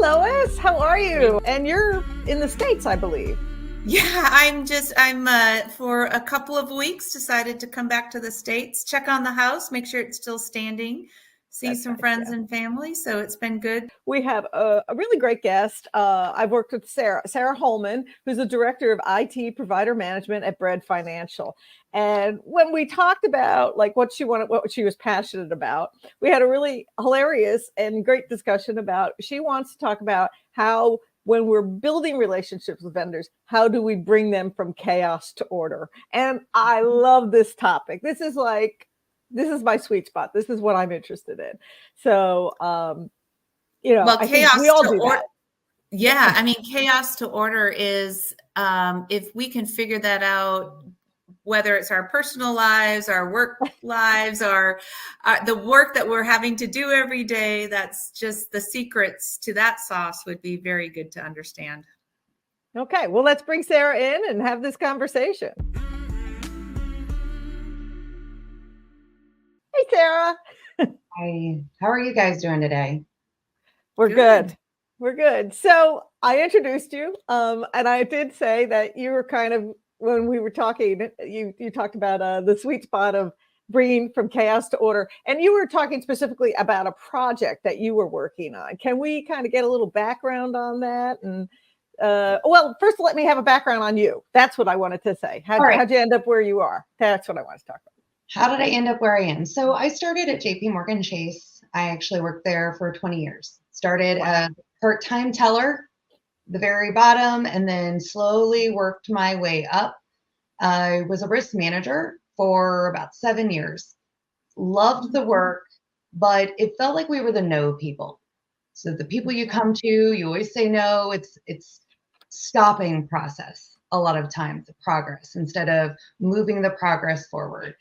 Lois. How are you? And you're in the States, I believe. Yeah, I'm for a couple of weeks decided to come back to the States, check on the house, make sure it's still standing, see That's some nice, friends yeah. and family. So it's been good. We have a really great guest. I've worked with Sarah Holman, who's the director of IT provider management at Bread Financial. And when we talked about like what she wanted, what she was passionate about, we had a really hilarious and great discussion about, she wants to talk about how when we're building relationships with vendors, how do we bring them from chaos to order? And I love this topic. This is my sweet spot. This is what I'm interested in. So, Well, I think we all do that. Yeah, I mean, chaos to order is if we can figure that out, whether it's our personal lives, our work lives, or the work that we're having to do every day, that's just the secrets to that sauce would be very good to understand. Okay, well, let's bring Sarah in and have this conversation. Hey, Sarah. Hi, how are you guys doing today? We're good. We're good. So I introduced you, and I did say that you were kind of, when we were talking, you talked about the sweet spot of bringing from chaos to order, and you were talking specifically about a project that you were working on. Can we kind of get a little background on that? And well, first, let me have a background on you. That's what I wanted to say. How'd you end up where you are? That's what I want to talk about. How did I end up where I am? So I started at JP Chase. I actually worked there for 20 years. Started as a part-time teller, the very bottom, and then slowly worked my way up. I was a risk manager for about 7 years. Loved the work, but it felt like we were the no people. So the people you come to, you always say no. It's stopping process a lot of times, the progress, instead of moving the progress forward.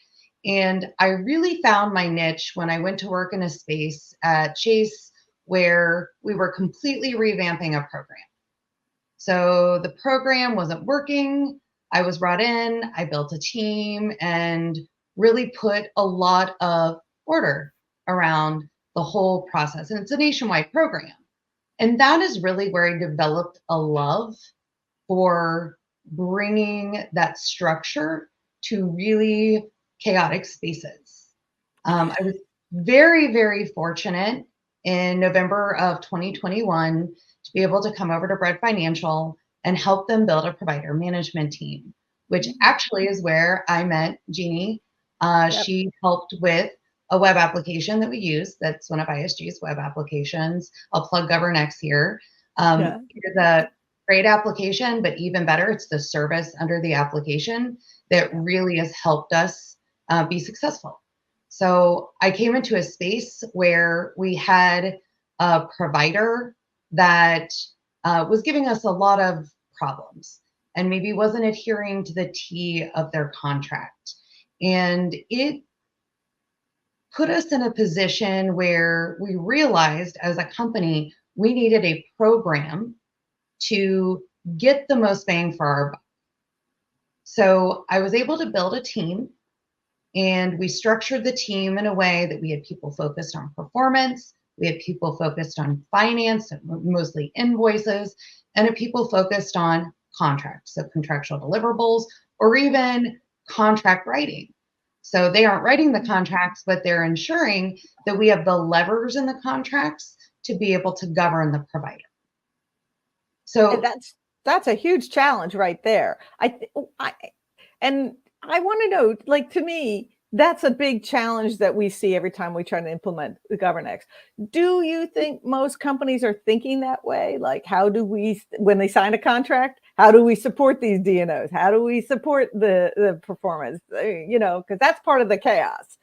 And I really found my niche when I went to work in a space at Chase where we were completely revamping a program. So the program wasn't working. I was brought in, I built a team and really put a lot of order around the whole process. And it's a nationwide program. And that is really where I developed a love for bringing that structure to really chaotic spaces. I was very, very fortunate in November of 2021 to be able to come over to Bread Financial and help them build a provider management team, which actually is where I met Jeannie. She helped with a web application that we use. That's one of ISG's web applications. I'll plug GovernX here. It's a great application, but even better, it's the service under the application that really has helped us be successful. So I came into a space where we had a provider that was giving us a lot of problems and maybe wasn't adhering to the T of their contract. And it put us in a position where we realized as a company, we needed a program to get the most bang for our buck. So I was able to build a team, and we structured the team in a way that we had people focused on performance, we had people focused on finance, mostly invoices, and had people focused on contracts, so contractual deliverables, or even contract writing. So they aren't writing the contracts, but they're ensuring that we have the levers in the contracts to be able to govern the provider. So that's a huge challenge right there. I want to know, like, to me, that's a big challenge that we see every time we try to implement the GovernX. Do you think most companies are thinking that way? Like, how do we, when they sign a contract, how do we support these DNOs? How do we support the performance? Because that's part of the chaos.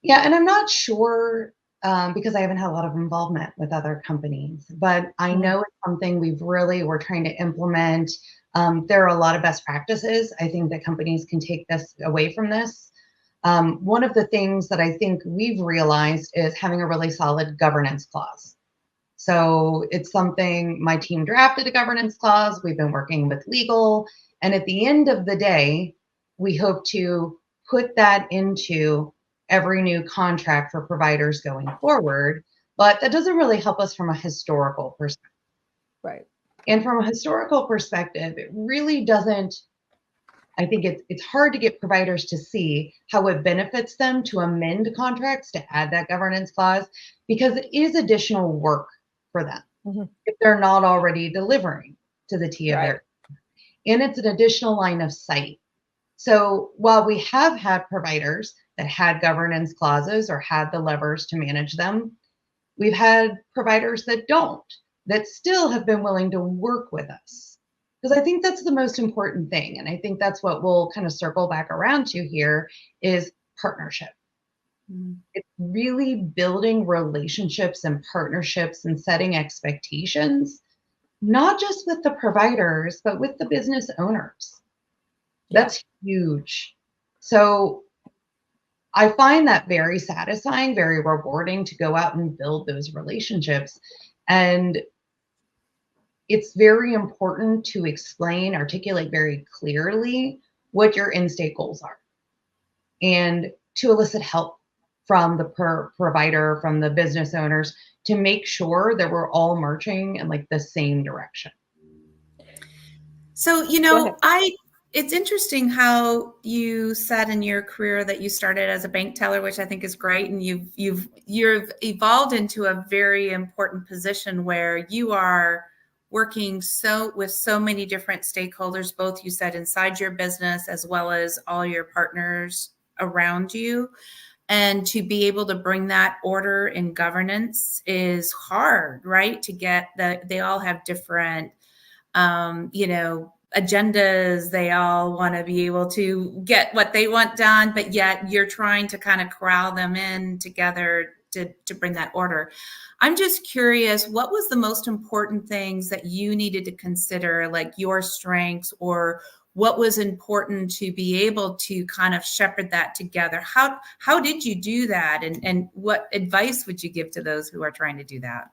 Yeah, and I'm not sure because I haven't had a lot of involvement with other companies, but I know it's something we're trying to implement. There are a lot of best practices. I think that companies can take this away from this. One of the things that I think we've realized is having a really solid governance clause. So it's something my team drafted a governance clause. We've been working with legal. And at the end of the day, we hope to put that into every new contract for providers going forward, but that doesn't really help us from a historical perspective. Right. And from a historical perspective, it really doesn't, I think it's hard to get providers to see how it benefits them to amend contracts to add that governance clause, because it is additional work for them if they're not already delivering to the T of their, and it's an additional line of sight. So while we have had providers that had governance clauses or had the levers to manage them, we've had providers that don't, that still have been willing to work with us. Because I think that's the most important thing. And I think that's what we'll kind of circle back around to here is partnership. It's really building relationships and partnerships and setting expectations, not just with the providers, but with the business owners. That's huge. So I find that very satisfying, very rewarding to go out and build those relationships. And it's very important to explain, articulate very clearly what your in-state goals are and to elicit help from the provider, from the business owners, to make sure that we're all marching in like the same direction. So, it's interesting how you said in your career that you started as a bank teller, which I think is great, and you've evolved into a very important position where you are working with so many different stakeholders, both you said inside your business as well as all your partners around you. And to be able to bring that order and governance is hard, right? To get that, they all have different, agendas. They all want to be able to get what they want done, but yet you're trying to kind of corral them in together to bring that order. I'm just curious, what was the most important things that you needed to consider, like your strengths, or what was important to be able to kind of shepherd that together? How did you do that? And what advice would you give to those who are trying to do that?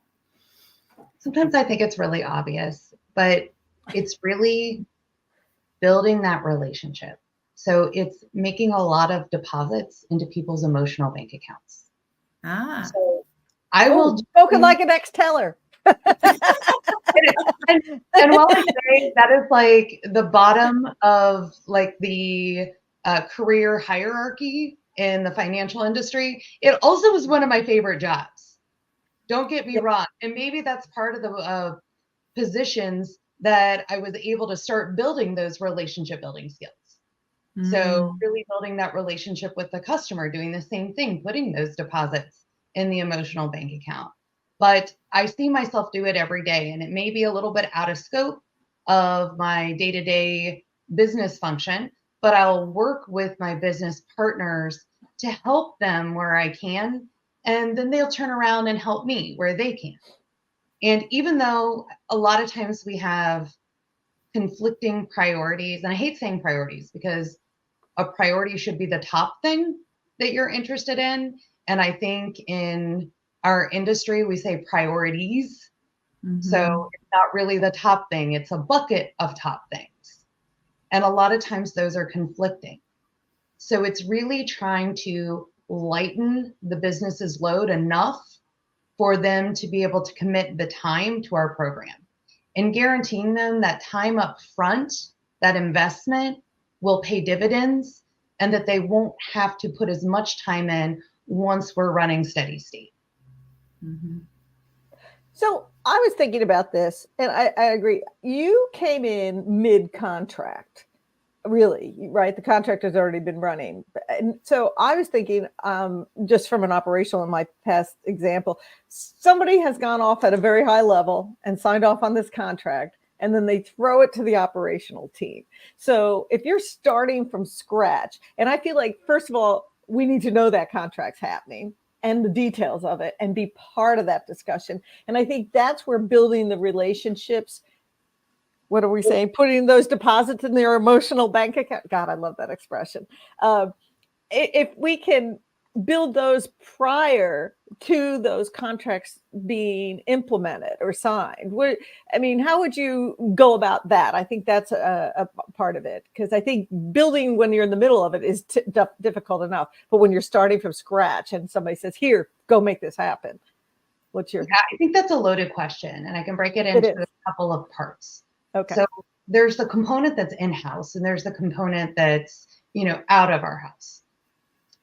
Sometimes I think it's really obvious, but it's really building that relationship. So it's making a lot of deposits into people's emotional bank accounts. So I will spoken like an ex-teller. and while I say that is like the bottom of like the career hierarchy in the financial industry, it also was one of my favorite jobs. Don't get me wrong. And maybe that's part of the positions that I was able to start building those relationship building skills. So really building that relationship with the customer, doing the same thing, putting those deposits in the emotional bank account. But I see myself do it every day, and it may be a little bit out of scope of my day-to-day business function, but I'll work with my business partners to help them where I can, and then they'll turn around and help me where they can. And even though a lot of times we have conflicting priorities, and I hate saying priorities because a priority should be the top thing that you're interested in. And I think in our industry, we say priorities. So it's not really the top thing. It's a bucket of top things. And a lot of times those are conflicting. So it's really trying to lighten the business's load enough for them to be able to commit the time to our program and guaranteeing them that time up front, that investment will pay dividends and that they won't have to put as much time in once we're running steady state. So I was thinking about this, and I agree. You came in mid-contract, really, right? The contract has already been running. And so I was thinking, just from an operational in my past example, somebody has gone off at a very high level and signed off on this contract, and then they throw it to the operational team. So if you're starting from scratch, and I feel like, first of all, we need to know that contract's happening and the details of it and be part of that discussion. And I think that's where building the relationships, what are we saying? Putting those deposits in their emotional bank account. God, I love that expression. If we can build those prior to those contracts being implemented or signed, how would you go about that? I think that's a part of it, because I think building when you're in the middle of it is difficult enough. But when you're starting from scratch and somebody says, here, go make this happen. What's your? Yeah, I think that's a loaded question, and I can break it into a couple of parts. Okay. So there's the component that's in-house, and there's the component that's, out of our house.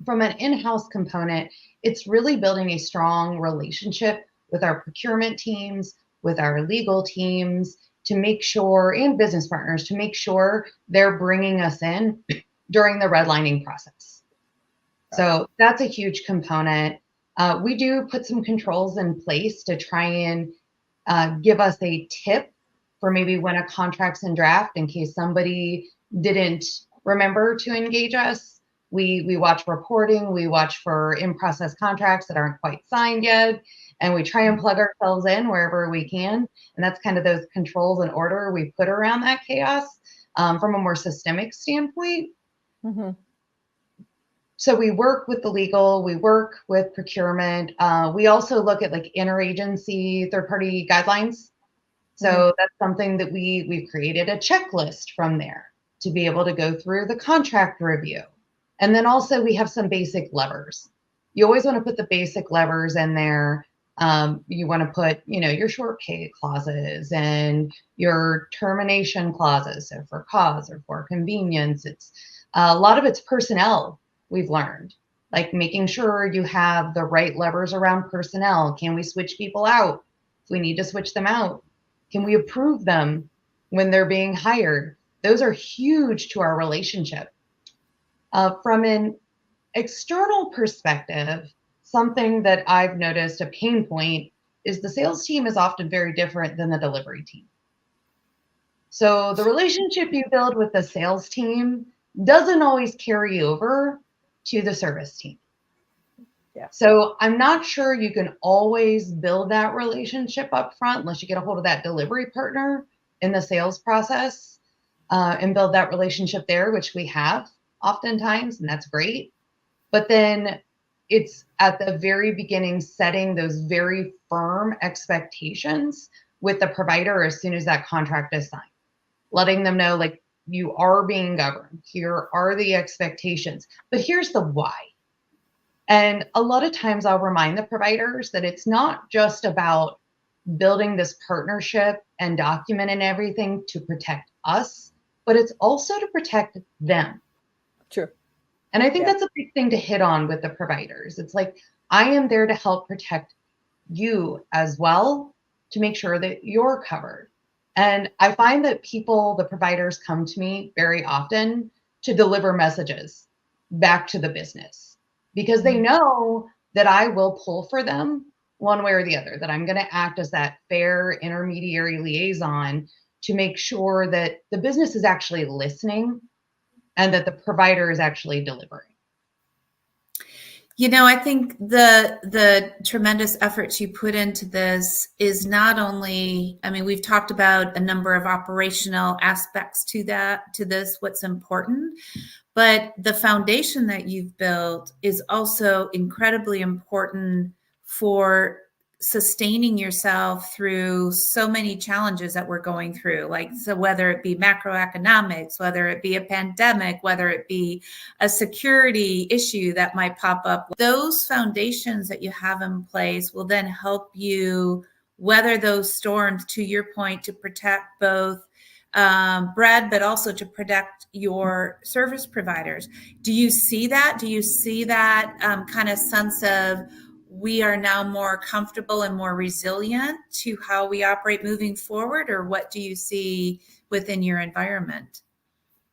From an in-house component, it's really building a strong relationship with our procurement teams, with our legal teams, to make sure, and business partners, to make sure they're bringing us in during the redlining process. So that's a huge component. We do put some controls in place to try and give us a tip for maybe when a contract's in draft in case somebody didn't remember to engage us. We watch reporting, we watch for in-process contracts that aren't quite signed yet, and we try and plug ourselves in wherever we can. And that's kind of those controls and order we put around that chaos from a more systemic standpoint. Mm-hmm. So we work with the legal, we work with procurement. We also look at like interagency third-party guidelines. So that's something that we've created a checklist from there to be able to go through the contract review. And then also we have some basic levers. You always want to put the basic levers in there. You want to put, your short pay clauses and your termination clauses. So for cause or for convenience, it's a lot of it's personnel. We've learned, like making sure you have the right levers around personnel. Can we switch people out if we need to switch them out? Can we approve them when they're being hired? Those are huge to our relationship. From an external perspective, something that I've noticed a pain point is the sales team is often very different than the delivery team. So the relationship you build with the sales team doesn't always carry over to the service team. Yeah. So I'm not sure you can always build that relationship up front unless you get a hold of that delivery partner in the sales process and build that relationship there, which we have oftentimes, and that's great. But then it's at the very beginning setting those very firm expectations with the provider as soon as that contract is signed, letting them know, like, you are being governed. Here are the expectations, but here's the why. And a lot of times I'll remind the providers that it's not just about building this partnership and documenting everything to protect us, but it's also to protect them. True. And I think that's a big thing to hit on with the providers. It's like, I am there to help protect you as well, to make sure that you're covered. And I find that the providers come to me very often to deliver messages back to the business because they know that I will pull for them one way or the other, that I'm going to act as that fair intermediary liaison to make sure that the business is actually listening and that the provider is actually delivering. I think the tremendous efforts you put into this is not only, we've talked about a number of operational aspects to this, what's important, but the foundation that you've built is also incredibly important for sustaining yourself through so many challenges that we're going through. So whether it be macroeconomics, whether it be a pandemic, whether it be a security issue that might pop up, those foundations that you have in place will then help you weather those storms, to your point, to protect both Brad, but also to protect your service providers. Do you see that? Do you see that kind of sense of, we are now more comfortable and more resilient to how we operate moving forward? Or what do you see within your environment?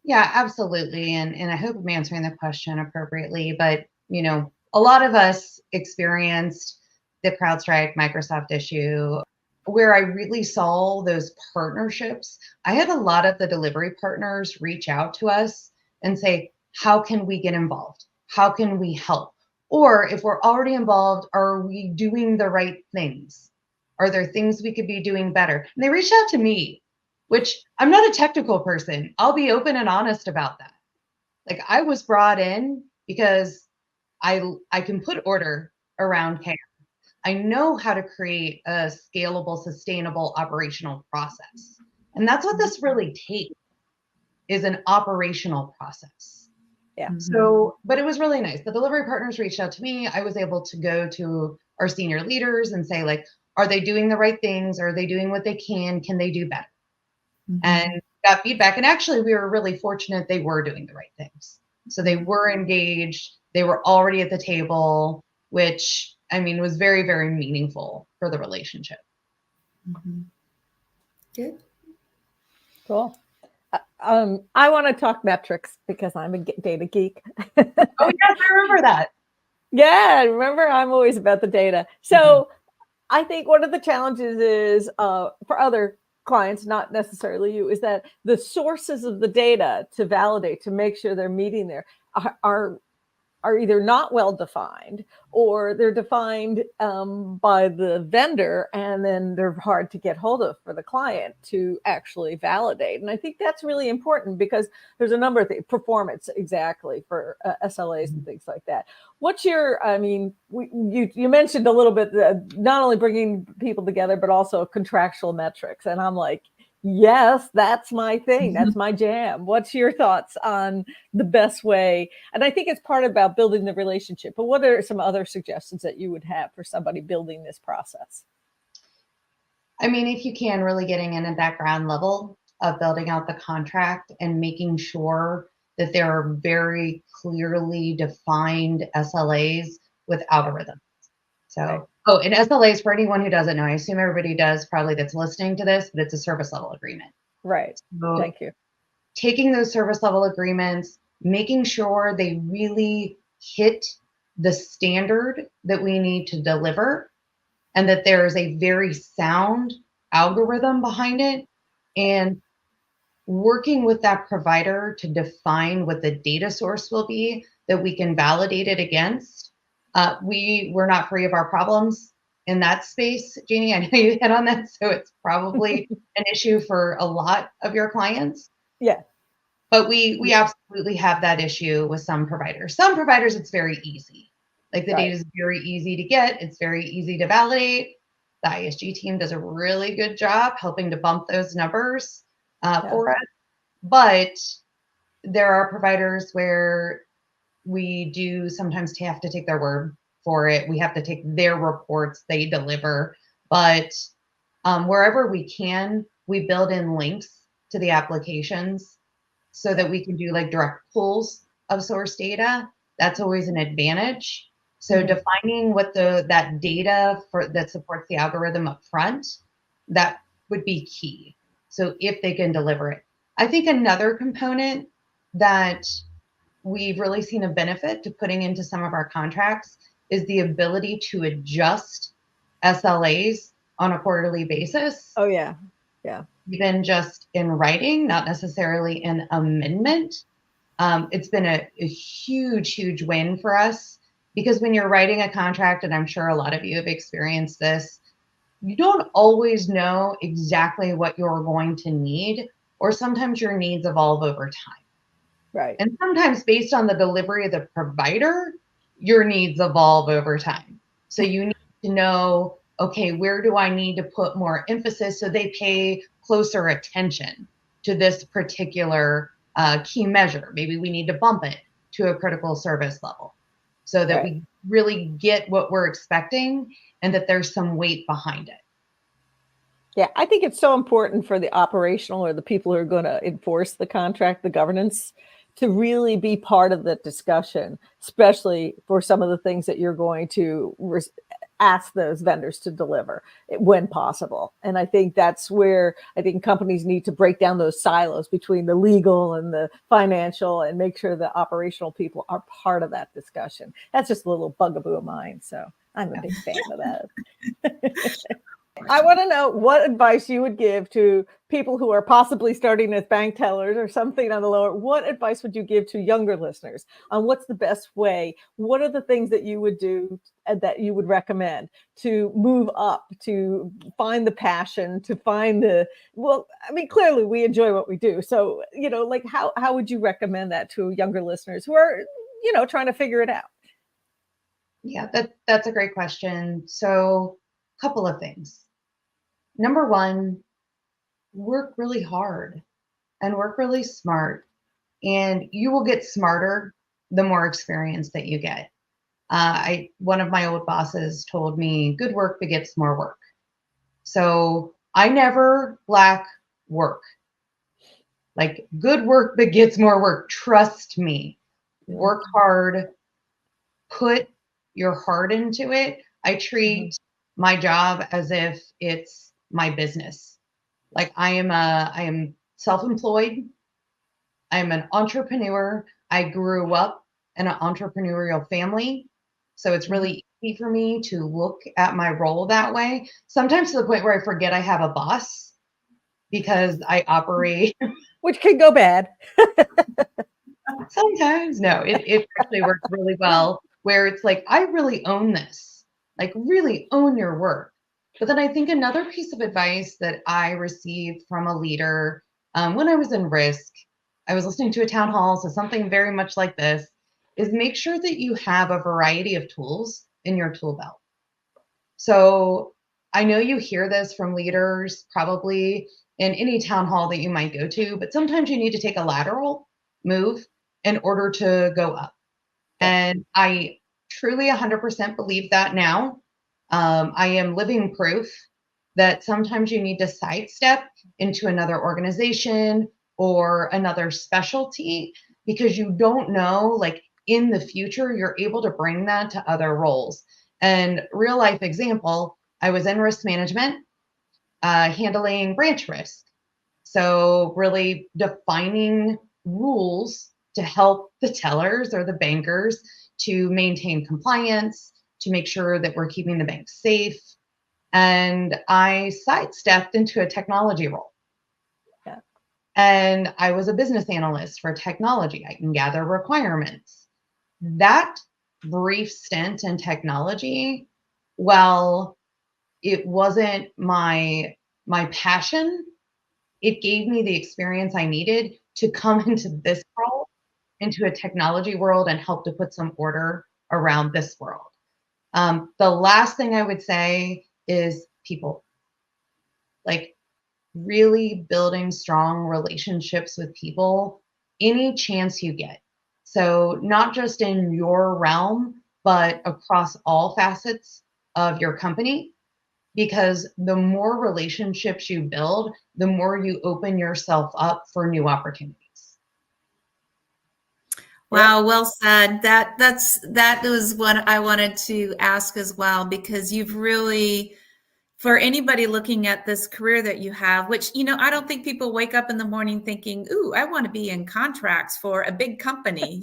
Yeah, absolutely. And I hope I'm answering the question appropriately, but, a lot of us experienced the CrowdStrike Microsoft issue where I really saw those partnerships. I had a lot of the delivery partners reach out to us and say, how can we get involved? How can we help? Or if we're already involved, are we doing the right things? Are there things we could be doing better? And they reached out to me, which I'm not a technical person. I'll be open and honest about that. Like, I was brought in because I can put order around chaos. I know how to create a scalable, sustainable operational process. And that's what this really takes, is an operational process. Yeah. So, but it was really nice. The delivery partners reached out to me. I was able to go to our senior leaders and say, like, are they doing the right things? Are they doing what they can? Can they do better? And got feedback. And actually, we were really fortunate they were doing the right things. So they were engaged. They were already at the table, which, I mean, was very, very meaningful for the relationship. Good. Cool. I want to talk metrics because I'm a data geek. Oh, yes, I remember that. Yeah, remember, I'm always about the data. So I think one of the challenges is for other clients, not necessarily you, is that the sources of the data to validate, to make sure they're meeting there, are either not well defined, or they're defined by the vendor, and then they're hard to get hold of for the client to actually validate. And I think that's really important because there's a number of things, performance exactly for SLAs and things like that. What's your, I mean, you mentioned a little bit, not only bringing people together, but also contractual metrics. And I'm like, yes, that's my thing. That's my jam. What's your thoughts on the best way? And I think it's part about building the relationship, but what are some other suggestions that you would have for somebody building this process? I mean, if you can, really getting in at that ground level of building out the contract and making sure that there are very clearly defined SLAs with algorithms. So, Right. Oh, and SLAs, for anyone who doesn't know, I assume everybody does probably that's listening to this, but it's a service level agreement. Right. So Thank you. taking those service level agreements, making sure they really hit the standard that we need to deliver, and that there is a very sound algorithm behind it, and working with that provider to define what the data source will be that we can validate it against. We're not free of our problems in that space, Jeannie. I know you hit on that, so it's probably an issue for a lot of your clients. Yeah. But we absolutely have that issue with some providers. Some providers, it's very easy. Like the data is very easy to get. It's very easy to validate. The ISG team does a really good job helping to bump those numbers for us. But there are providers where we do sometimes have to take their word for it. We have to take their reports they deliver. But wherever we can, we build in links to the applications so that we can do like direct pulls of source data. That's always an advantage. So defining what that data that supports the algorithm up front, that would be key. So if they can deliver it. I think another component that we've really seen a benefit to putting into some of our contracts is the ability to adjust SLAs on a quarterly basis. Oh, yeah. Yeah. Even just in writing, not necessarily an amendment. It's been a huge, huge win for us, because when you're writing a contract, and I'm sure a lot of you have experienced this, you don't always know exactly what you're going to need, or sometimes your needs evolve over time. Right. And sometimes based on the delivery of the provider, your needs evolve over time. So you need to know, okay, where do I need to put more emphasis so they pay closer attention to this particular key measure? Maybe we need to bump it to a critical service level so that we really get what we're expecting and that there's some weight behind it. Yeah, I think it's so important for the operational or the people who are going to enforce the contract, the governance, to really be part of the discussion, especially for some of the things that you're going to ask those vendors to deliver when possible. And I think that's where I think companies need to break down those silos between the legal and the financial and make sure the operational people are part of that discussion. That's just a little bugaboo of mine. So I'm a big fan of that. I want to know what advice you would give to people who are possibly starting as bank tellers or something on the lower. What advice would you give to younger listeners on what's the best way? What are the things that you would do and that you would recommend to move up, to find the passion, to find well, I mean, clearly we enjoy what we do. So, like how would you recommend that to younger listeners who are, trying to figure it out? Yeah, that's a great question. So a couple of things. Number one, work really hard and work really smart, and you will get smarter the more experience that you get. One of my old bosses told me, good work begets more work. So I never lack work. Like, good work begets more work. Trust me. Work hard. Put your heart into it. I treat my job as if it's my business. Like, I am self-employed. I'm an entrepreneur. I grew up in an entrepreneurial family. So it's really easy for me to look at my role that way. Sometimes to the point where I forget I have a boss because I operate. Which can go bad. Sometimes, no, it actually works really well where it's like, I really own this, like really own your work. But then I think another piece of advice that I received from a leader when I was in risk, I was listening to a town hall, so something very much like this, is make sure that you have a variety of tools in your tool belt. So I know you hear this from leaders probably in any town hall that you might go to, but sometimes you need to take a lateral move in order to go up. And I truly 100% believe that now. I am living proof that sometimes you need to sidestep into another organization or another specialty because you don't know, like in the future, you're able to bring that to other roles. And real life example, I was in risk management, handling branch risk. So really defining rules to help the tellers or the bankers to maintain compliance, to make sure that we're keeping the bank safe. And I sidestepped into a technology role. Yeah. And I was a business analyst for technology. I can gather requirements. That brief stint in technology, well, it wasn't my passion. It gave me the experience I needed to come into this role, into a technology world, and help to put some order around this world. The last thing I would say is people. Like, really building strong relationships with people any chance you get. So not just in your realm, but across all facets of your company, because the more relationships you build, the more you open yourself up for new opportunities. Wow, well said. That was what I wanted to ask as well, because you've really, for anybody looking at this career that you have, which, I don't think people wake up in the morning thinking, ooh, I want to be in contracts for a big company,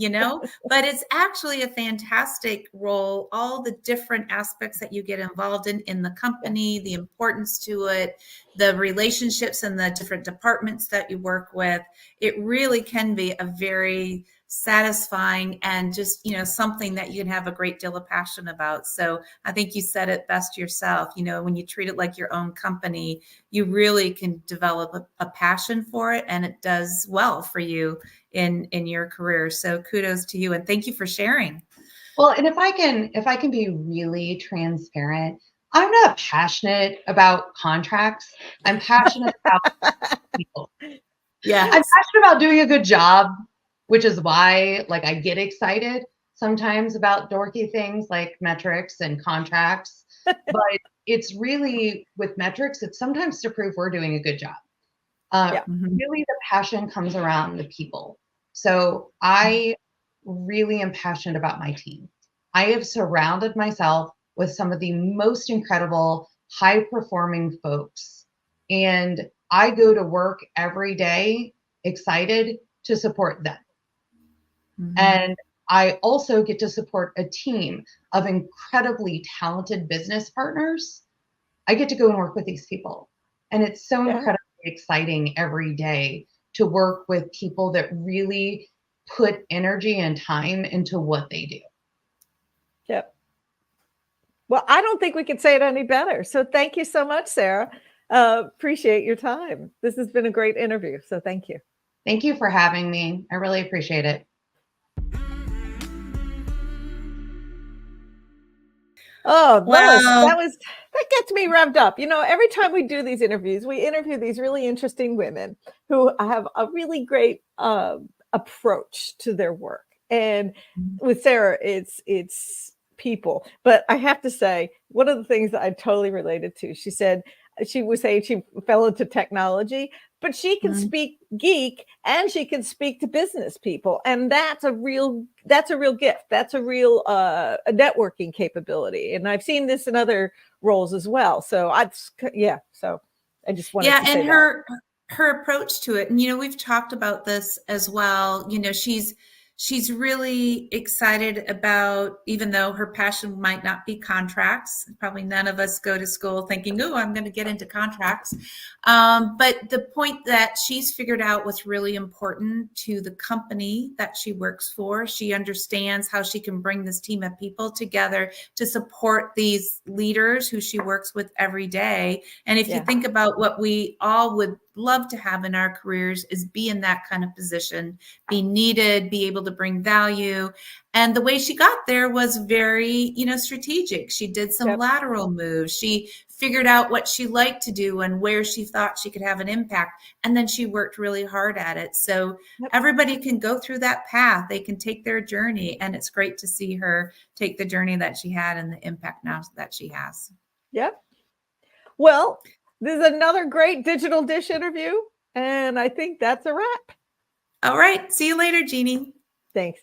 but it's actually a fantastic role. All the different aspects that you get involved in the company, the importance to it, the relationships and the different departments that you work with, it really can be a very satisfying and just, something that you can have a great deal of passion about. So I think you said it best yourself. When you treat it like your own company, you really can develop a passion for it, and it does well for you in your career. So kudos to you, and thank you for sharing. Well, and if I can be really transparent, I'm not passionate about contracts. I'm passionate about people. Yeah. I'm passionate about doing a good job, which is why I get excited sometimes about dorky things like metrics and contracts. But it's really, with metrics, it's sometimes to prove we're doing a good job. Really, the passion comes around the people. So I really am passionate about my team. I have surrounded myself with some of the most incredible, high-performing folks. And I go to work every day excited to support them. And I also get to support a team of incredibly talented business partners. I get to go and work with these people. And it's so incredibly exciting every day to work with people that really put energy and time into what they do. Yep. Well, I don't think we could say it any better. So thank you so much, Sarah. Appreciate your time. This has been a great interview. So thank you. Thank you for having me. I really appreciate it. Oh, that gets me revved up. Every time we do these interviews, we interview these really interesting women who have a really great approach to their work. And with Sarah, it's people. But I have to say, one of the things that I totally related to, she said, she was saying she fell into technology, but she can speak geek and she can speak to business people. And that's a real gift. That's a real a networking capability. And I've seen this in other roles as well. So so I just wanted to say and her approach to it, and we've talked about this as well. She's really excited about, even though her passion might not be contracts. Probably none of us go to school thinking, oh, I'm going to get into contracts. But the point that she's figured out what's really important to the company that she works for, she understands how she can bring this team of people together to support these leaders who she works with every day. And if you think about what we all would love to have in our careers, is be in that kind of position, be needed, be able to bring value. And the way she got there was very, strategic. She did some lateral moves. She figured out what she liked to do and where she thought she could have an impact. And then she worked really hard at it. So everybody can go through that path. They can take their journey. And it's great to see her take the journey that she had and the impact now that she has. Yep. Well, this is another great Digital Dish interview. And I think that's a wrap. All right. See you later, Jeannie. Thanks.